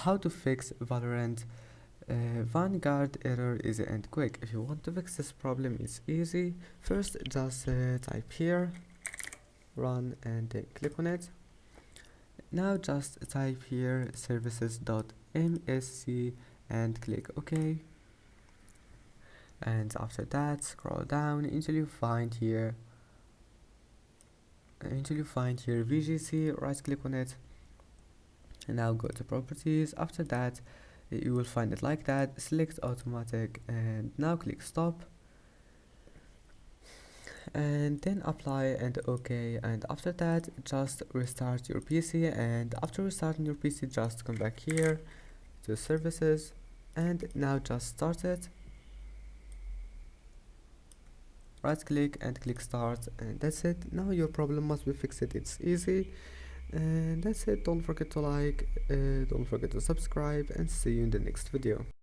how to fix Valorant Vanguard error easy and quick. If you want to fix this problem, it's easy. First, just type here run and click on it. Now just type here services.msc and click OK. And after that, scroll down until you find here VGC. Right click on it, and now go to properties. After that, you will find it like that. Select automatic and now click stop, and then apply and OK. And after that, just restart your PC, and after restarting your PC, just come back here to services and now just start it. Right click and click start, and that's it. Now your problem must be fixed. It's easy, and that's it. Don't forget to like, don't forget to subscribe, and see you in the next video.